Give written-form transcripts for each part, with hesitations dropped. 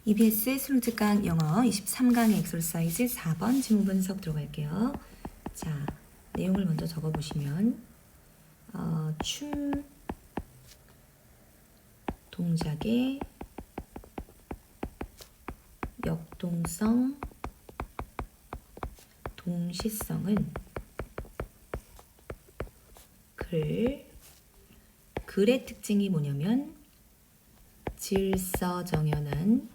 EBS 수능특강 영어 23강의 엑서사이즈 4번 지문 분석 들어갈게요. 자, 내용을 먼저 적어보시면 춤 동작의 역동성, 동시성은 글의 특징이 뭐냐면 질서정연한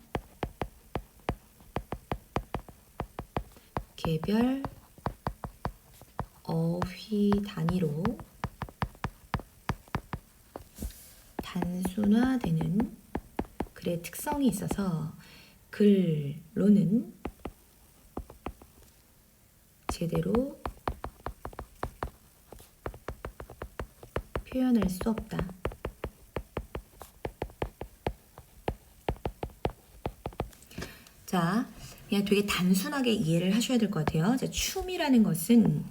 개별 어휘 단위로 단순화되는 글의 특성이 있어서 글로는 제대로 표현할 수 없다. 자, 그냥 되게 단순하게 이해를 하셔야 될 것 같아요. 자, 춤이라는 것은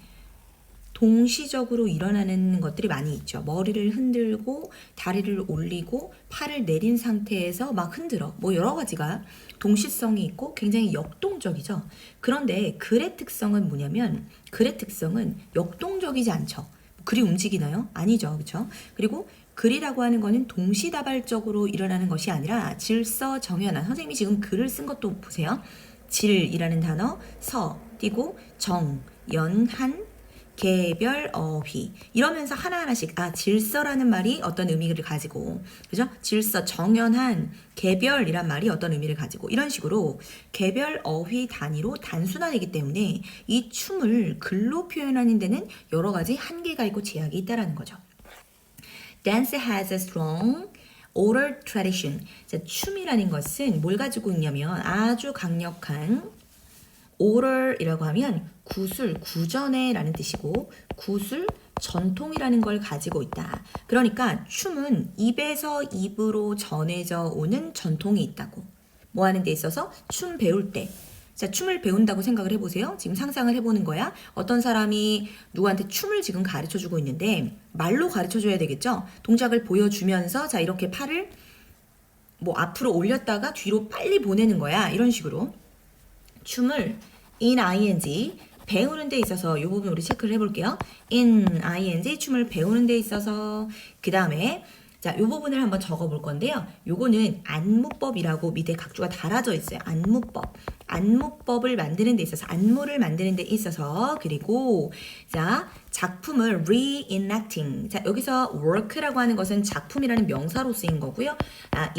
동시적으로 일어나는 것들이 많이 있죠. 머리를 흔들고 다리를 올리고 팔을 내린 상태에서 막 흔들어. 뭐 여러 가지가 동시성이 있고 굉장히 역동적이죠. 그런데 글의 특성은 뭐냐면 글의 특성은 역동적이지 않죠. 글이 움직이나요? 아니죠. 그렇죠? 그리고 글이라고 하는 거는 동시다발적으로 일어나는 것이 아니라 질서정연한. 선생님이 지금 글을 쓴 것도 보세요. 질이라는 단어, 서, 띄고 정, 연한, 개별, 어휘 이러면서 하나하나씩 질서라는 말이 어떤 의미를 가지고 그죠? 질서, 정연한, 개별이란 말이 어떤 의미를 가지고 이런 식으로 개별, 어휘 단위로 단순화되기 때문에 이 춤을 글로 표현하는 데는 여러 가지 한계가 있고 제약이 있다라는 거죠. Dance has a strong oral tradition. 자, 춤이라는 것은 뭘 가지고 있냐면 아주 강력한 oral이라고 하면 구술, 구전에라는 뜻이고 구술, 전통이라는 걸 가지고 있다. 그러니까 춤은 입에서 입으로 전해져 오는 전통이 있다고. 뭐 하는 데 있어서 춤 배울 때. 자, 춤을 배운다고 생각을 해보세요. 지금 상상을 해보는 거야. 어떤 사람이 누구한테 춤을 지금 가르쳐주고 있는데 말로 가르쳐줘야 되겠죠. 동작을 보여주면서 자 이렇게 팔을 뭐 앞으로 올렸다가 뒤로 빨리 보내는 거야. 이런 식으로 춤을 in ing 배우는 데 있어서 이 부분 우리 체크를 해볼게요. in ing 춤을 배우는 데 있어서 그 다음에 자, 이 부분을 한번 적어볼 건데요. 요거는 안무법이라고 밑에 각주가 달아져 있어요. 안무법. 안무법을 만드는 데 있어서 안무를 만드는 데 있어서 그리고 자, 작품을 reenacting. 자, 여기서 work라고 하는 것은 작품이라는 명사로 쓰인 거고요.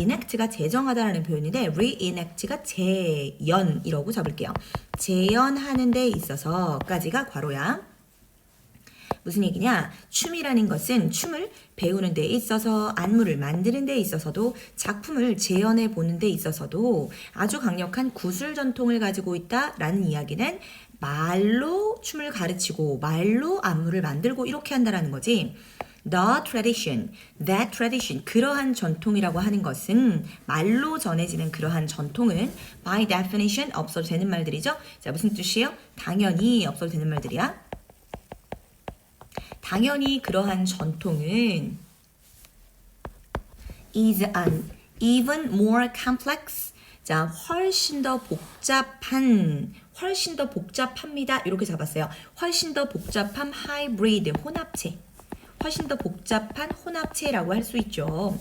enact가 제정하다라는 표현인데 reenact가 재연이라고 잡을게요. 재연하는 데 있어서까지가 괄호야. 무슨 얘기냐? 춤이라는 것은 춤을 배우는 데 있어서 안무를 만드는 데 있어서도 작품을 재현해 보는 데 있어서도 아주 강력한 구술 전통을 가지고 있다라는 이야기는 말로 춤을 가르치고 말로 안무를 만들고 이렇게 한다라는 거지. The tradition, that tradition, 그러한 전통이라고 하는 것은 말로 전해지는 그러한 전통은 by definition 없어도 되는 말들이죠. 자, 무슨 뜻이에요? 당연히 없어도 되는 말들이야. 당연히 그러한 전통은 is an even more complex. 자, 훨씬 더 복잡합니다. 이렇게 잡았어요. 훨씬 더 복잡한 hybrid, 혼합체. 훨씬 더 복잡한 혼합체라고 할 수 있죠.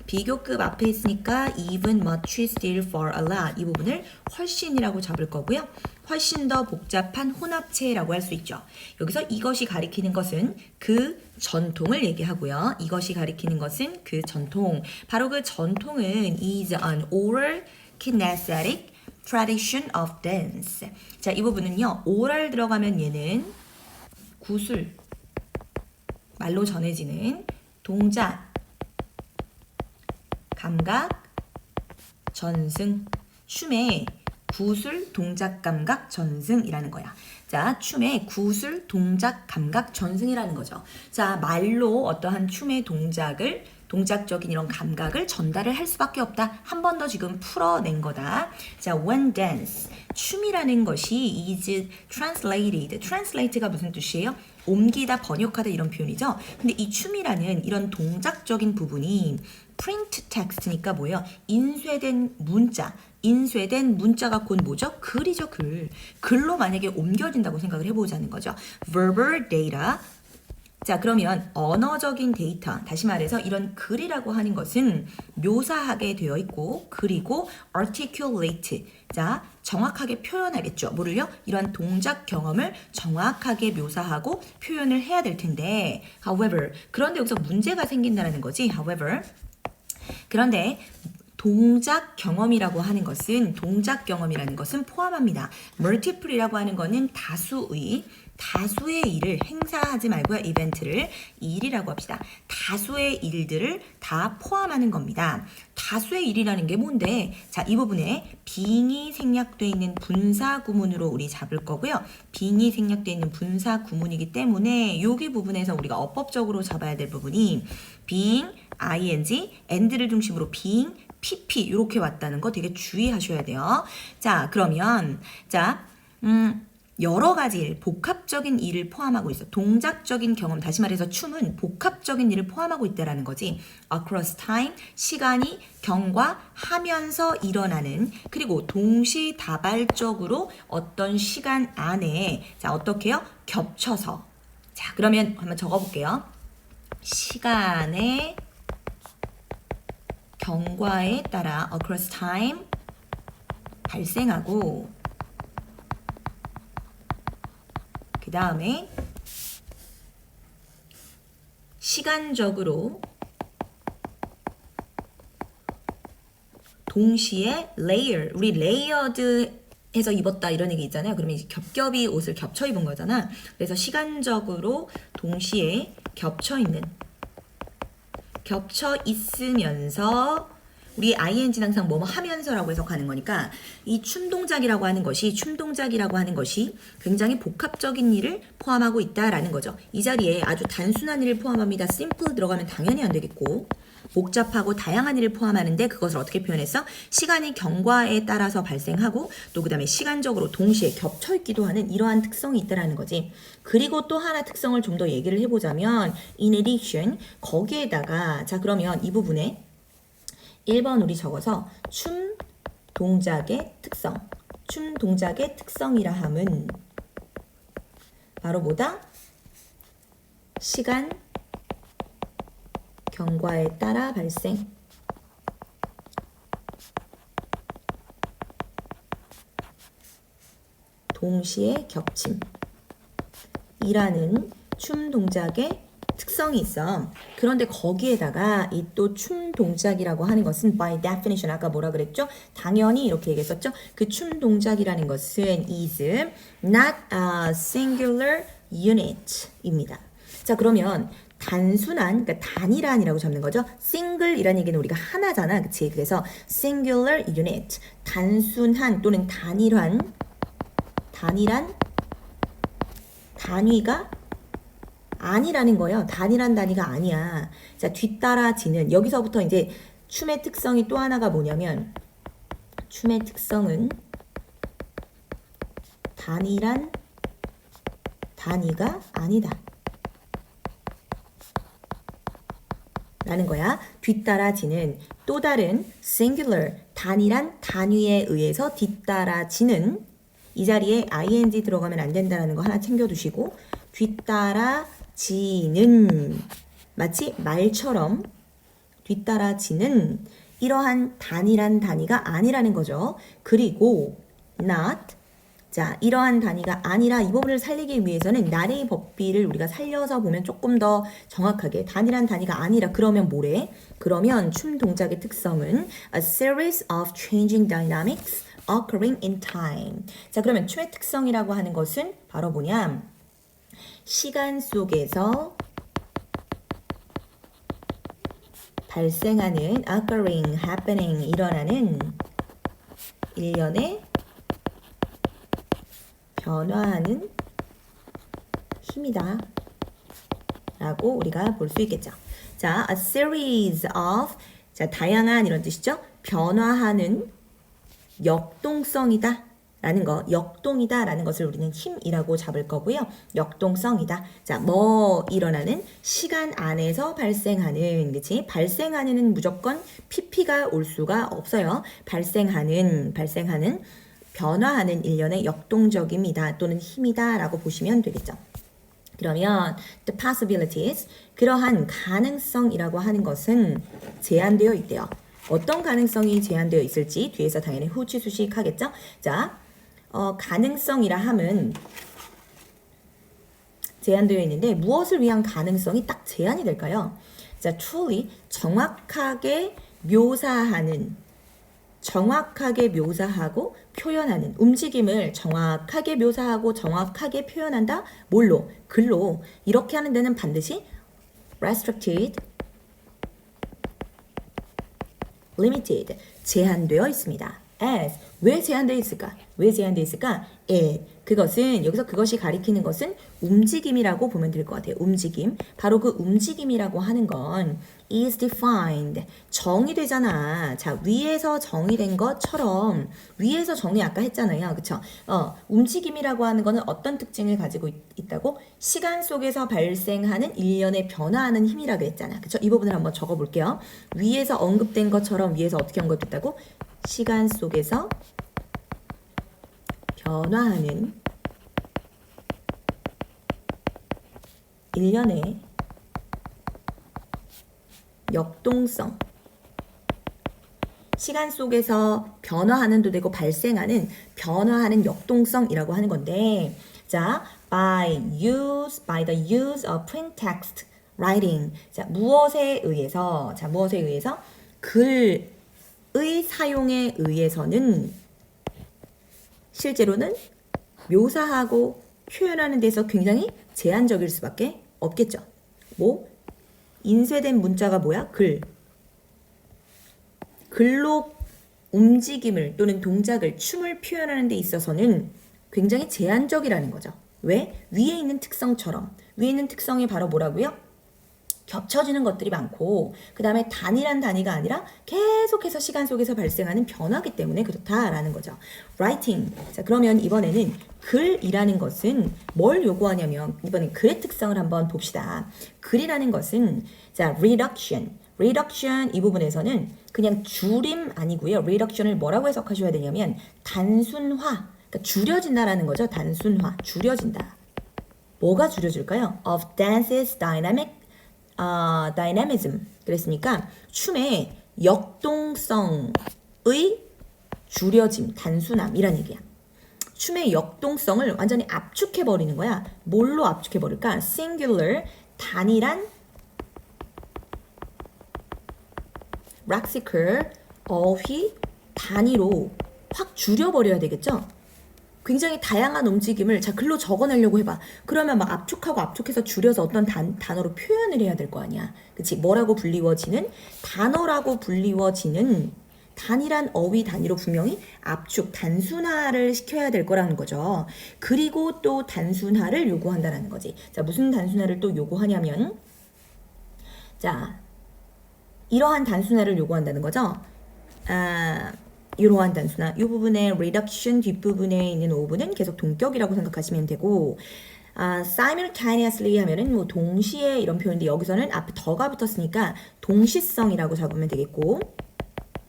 비교급 앞에 있으니까 even, much, still, for, a lot 이 부분을 훨씬이라고 잡을 거고요. 훨씬 더 복잡한 혼합체라고 할 수 있죠. 여기서 이것이 가리키는 것은 그 전통을 얘기하고요. 이것이 가리키는 것은 그 전통. 바로 그 전통은 is an oral kinesthetic tradition of dance. 자, 이 부분은요. oral 들어가면 얘는 구술, 말로 전해지는 동작, 감각, 전승. 춤의 구술, 동작, 감각, 전승이라는 거야. 자, 춤의 구술, 동작, 감각, 전승이라는 거죠. 자, 말로 어떠한 춤의 동작적인 이런 감각을 전달을 할 수밖에 없다. 한 번 더 지금 풀어낸 거다. 자, when dance. 춤이라는 것이 is translated. translate가 무슨 뜻이에요? 옮기다, 번역하다 이런 표현이죠. 근데 이 춤이라는 이런 동작적인 부분이 print text니까 뭐예요? 인쇄된 문자, 인쇄된 문자가 곧 뭐죠? 글이죠, 글. 글로 만약에 옮겨진다고 생각을 해보자는 거죠. verbal data. 자, 그러면 언어적인 데이터, 다시 말해서 이런 글이라고 하는 것은 묘사하게 되어 있고, 그리고 articulate. 자, 정확하게 표현하겠죠. 뭐를요? 이런 동작 경험을 정확하게 묘사하고 표현을 해야 될 텐데, however, 그런데 여기서 문제가 생긴다는 거지. however, 그런데 동작 경험이라고 하는 것은 포함합니다. multiple이라고 하는 것은 다수의 일을 행사하지 말고요. 이벤트를 일이라고 합시다. 다수의 일들을 다 포함하는 겁니다. 다수의 일이라는 게 뭔데? 자, 이 부분에 being이 생략되어 있는 분사 구문으로 우리 잡을 거고요. being이 생략되어 있는 분사 구문이기 때문에 여기 부분에서 우리가 어법적으로 잡아야 될 부분이 being, ing, and를 중심으로 being, pp 이렇게 왔다는 거 되게 주의하셔야 돼요. 자, 그러면 여러 가지 일, 복합적인 일을 포함하고 있어. 동작적인 경험, 다시 말해서 춤은 복합적인 일을 포함하고 있다라는 거지. across time, 시간이 경과하면서 일어나는, 그리고 동시다발적으로 어떤 시간 안에, 자, 어떻게요? 겹쳐서. 자, 그러면 한번 적어볼게요. 시간의 경과에 따라 across time 발생하고, 그 다음에 시간적으로 동시에 layer, 우리 layered 해서 입었다 이런 얘기 있잖아요. 그러면 이제 겹겹이 옷을 겹쳐 입은 거잖아. 그래서 시간적으로 동시에 겹쳐 있으면서 우리 ing는 항상 뭐뭐 하면서라고 해석하는 거니까 이 춤 동작이라고 하는 것이 굉장히 복합적인 일을 포함하고 있다라는 거죠. 이 자리에 아주 단순한 일을 포함합니다. simple 들어가면 당연히 안 되겠고, 복잡하고 다양한 일을 포함하는데 그것을 어떻게 표현했어? 시간이 경과에 따라서 발생하고 또 그 다음에 시간적으로 동시에 겹쳐 있기도 하는 이러한 특성이 있다라는 거지. 그리고 또 하나 특성을 좀 더 얘기를 해보자면 in addition, 거기에다가, 자, 그러면 이 부분에 1번 우리 적어서 춤 동작의 특성이라 함은 바로 뭐다? 시간 경과에 따라 발생, 동시에 겹침이라는 춤 동작의 특성이 있어. 그런데 거기에다가 이 또 춤 동작이라고 하는 것은 by definition, 아까 뭐라 그랬죠? 당연히 이렇게 얘기했었죠? 그 춤 동작이라는 것은 is not a singular unit입니다. 자, 그러면 단순한, 그러니까 단일한이라고 잡는 거죠. single이라는 얘기는 우리가 하나잖아, 그치? 그래서 singular unit, 단순한 또는 단일한 단위가 아니라는 거예요. 단일한 단위가 아니야. 자, 뒤따라지는, 여기서부터 이제 춤의 특성이 또 하나가 뭐냐면, 춤의 특성은 단일한 단위가 아니다 라는 거야. 뒤따라지는 또 다른 singular, 단일한 단위에 의해서 뒤따라지는, 이 자리에 ing 들어가면 안 된다는 거 하나 챙겨두시고, 뒤따라지는, 마치 말처럼 뒤따라지는 이러한 단일한 단위가 아니라는 거죠. 그리고 not, 자, 이러한 단위가 아니라 이 부분을 살리기 위해서는 not의 법비를 우리가 살려서 보면 조금 더 정확하게, 단일한 단위가 아니라 그러면 뭐래? 그러면 춤 동작의 특성은 a series of changing dynamics occurring in time. 자, 그러면 춤의 특성이라고 하는 것은 바로 뭐냐? 시간 속에서 발생하는 occurring, happening, 일어나는 일련의 변화하는 힘이다 라고 우리가 볼 수 있겠죠. 자, a series of, 자, 다양한 이런 뜻이죠. 변화하는 역동성이다 라는 거, 역동이다 라는 것을 우리는 힘이라고 잡을 거고요. 역동성이다. 자, 뭐 일어나는 시간 안에서 발생하는, 그치? 발생하는은 무조건 pp가 올 수가 없어요. 발생하는, 변화하는 일련의 역동적임이다 또는 힘이다 라고 보시면 되겠죠. 그러면 the possibilities, 그러한 가능성이라고 하는 것은 제한되어 있대요. 어떤 가능성이 제한되어 있을지 뒤에서 당연히 후치수식 하겠죠. 자, 가능성이라 함은 제한되어 있는데 무엇을 위한 가능성이 딱 제한이 될까요? 자, truly 정확하게 묘사하고 표현하는 움직임을 정확하게 묘사하고 정확하게 표현한다. 뭘로? 글로. 이렇게 하는 데는 반드시 restricted, limited, 제한되어 있습니다. as, 왜 제한되어 있을까? 그것은 여기서 그것이 가리키는 것은 움직임이라고 보면 될 것 같아요. 움직임. 바로 그 움직임이라고 하는 건 is defined. 정의되잖아. 자, 위에서 정의된 것처럼 위에서 정의 아까 했잖아요. 그쵸? 움직임이라고 하는 거는 어떤 특징을 가지고 있다고? 시간 속에서 발생하는 일련의 변화하는 힘이라고 했잖아. 그쵸? 이 부분을 한번 적어 볼게요. 위에서 언급된 것처럼 위에서 어떻게 언급됐다고? 시간 속에서 변화하는 일련의 역동성. 시간 속에서 변화하는도 되고 발생하는 변화하는 역동성이라고 하는 건데, 자, by the use of plain text writing. 자, 무엇에 의해서 글의 사용에 의해서는 실제로는 묘사하고 표현하는 데서 굉장히 제한적일 수밖에 없겠죠. 뭐? 인쇄된 문자가 뭐야? 글로 움직임을 또는 동작을, 춤을 표현하는 데 있어서는 굉장히 제한적이라는 거죠. 왜? 위에 있는 특성처럼. 위에 있는 특성이 바로 뭐라고요? 겹쳐지는 것들이 많고, 그 다음에 단일한 단위가 아니라 계속해서 시간 속에서 발생하는 변화기 때문에 그렇다라는 거죠. writing. 자, 그러면 이번에는 글이라는 것은 뭘 요구하냐면, 이번엔 글의 특성을 한번 봅시다. 글이라는 것은, 자, reduction 이 부분에서는 그냥 줄임 아니고요. reduction을 뭐라고 해석하셔야 되냐면, 단순화. 그러니까 줄여진다라는 거죠. 단순화. 줄여진다. 뭐가 줄여질까요? of dance's dynamism. 그랬으니까 춤의 역동성의 줄여짐, 단순함이란 얘기야. 춤의 역동성을 완전히 압축해버리는 거야. 뭘로 압축해버릴까? singular, 단일한, lexical, 어휘, 단위로 확 줄여버려야 되겠죠? 굉장히 다양한 움직임을 자 글로 적어내려고 해봐. 그러면 막 압축해서 줄여서 어떤 단어로 표현을 해야 될 거 아니야. 그치? 뭐라고 불리워지는? 단어라고 불리워지는 단일한 어휘 단위로 분명히 압축, 단순화를 시켜야 될 거라는 거죠. 그리고 또 단순화를 요구한다라는 거지. 자, 무슨 단순화를 또 요구하냐면, 자, 이러한 단순화를 요구한다는 거죠. 이러한 단순화, 이 부분의 reduction 뒷부분에 있는 오브는 계속 동격이라고 생각하시면 되고, simultaneously 하면은 뭐 동시에 이런 표현인데 여기서는 앞에 더가 붙었으니까 동시성이라고 잡으면 되겠고,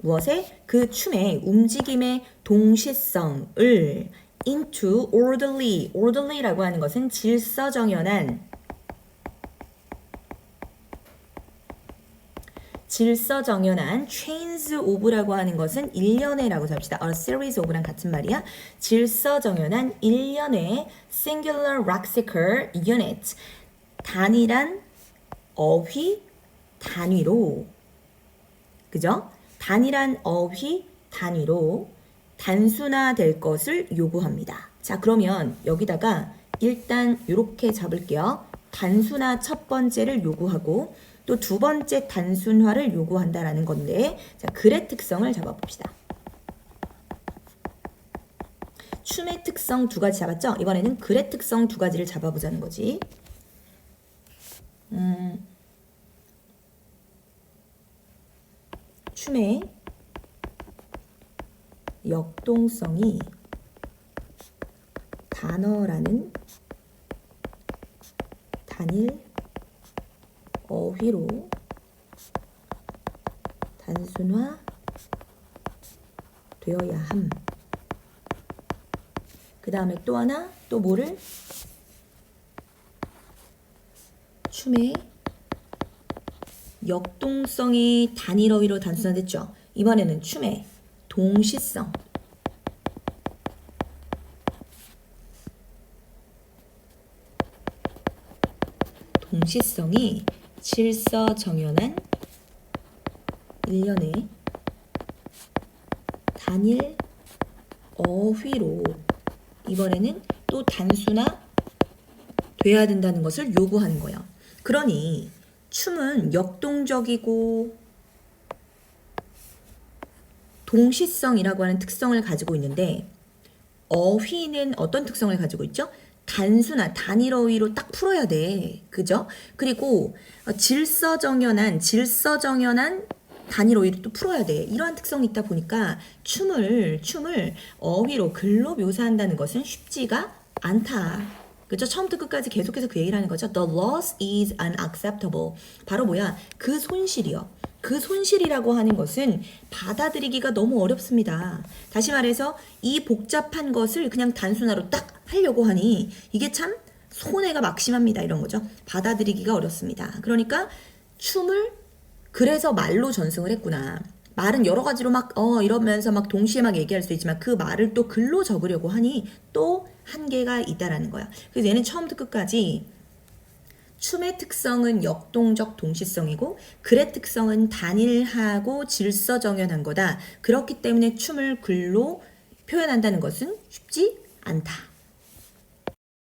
무엇에? 그 춤의 움직임의 동시성을 into orderly라고 하는 것은 질서정연한 chains of라고 하는 것은 일련의라고 잡시다. A series of랑 같은 말이야. 질서정연한 일련의 singular lexical unit. 단일한 어휘 단위로, 그죠? 단일한 어휘 단위로 단순화될 것을 요구합니다. 자, 그러면 여기다가 일단 이렇게 잡을게요. 단순화 첫 번째를 요구하고 또 두 번째 단순화를 요구한다라는 건데, 자, 글의 특성을 잡아봅시다. 춤의 특성 두 가지 잡았죠? 이번에는 글의 특성 두 가지를 잡아보자는 거지. 춤의 역동성이 단어라는 단일 어휘로 단순화 되어야 함. 그 다음에 또 하나, 또 뭐를? 춤의 역동성이 단일 어휘로 단순화됐죠. 이번에는 춤의 동시성. 동시성이 질서정연한 일련의 단일 어휘로 이번에는 또 단순화 돼야 된다는 것을 요구하는 거예요. 그러니 춤은 역동적이고 동시성이라고 하는 특성을 가지고 있는데 어휘는 어떤 특성을 가지고 있죠? 단순한 단일 어휘로 딱 풀어야 돼. 그죠? 그리고 질서정연한 단일 어휘로 또 풀어야 돼. 이러한 특성이 있다 보니까 춤을 어휘로 글로 묘사한다는 것은 쉽지가 않다. 그죠? 처음부터 끝까지 계속해서 그 얘기를 하는 거죠. The loss is unacceptable. 바로 뭐야? 그 손실이요. 그 손실이라고 하는 것은 받아들이기가 너무 어렵습니다. 다시 말해서 이 복잡한 것을 그냥 단순화로 딱 하려고 하니 이게 참 손해가 막심합니다. 이런 거죠. 받아들이기가 어렵습니다. 그러니까 춤을 그래서 말로 전승을 했구나. 말은 여러 가지로 막 이러면서 막 동시에 막 얘기할 수 있지만 그 말을 또 글로 적으려고 하니 또 한계가 있다라는 거야. 그래서 얘는 처음부터 끝까지 춤의 특성은 역동적 동시성이고 글의 특성은 단일하고 질서정연한 거다. 그렇기 때문에 춤을 글로 표현한다는 것은 쉽지 않다.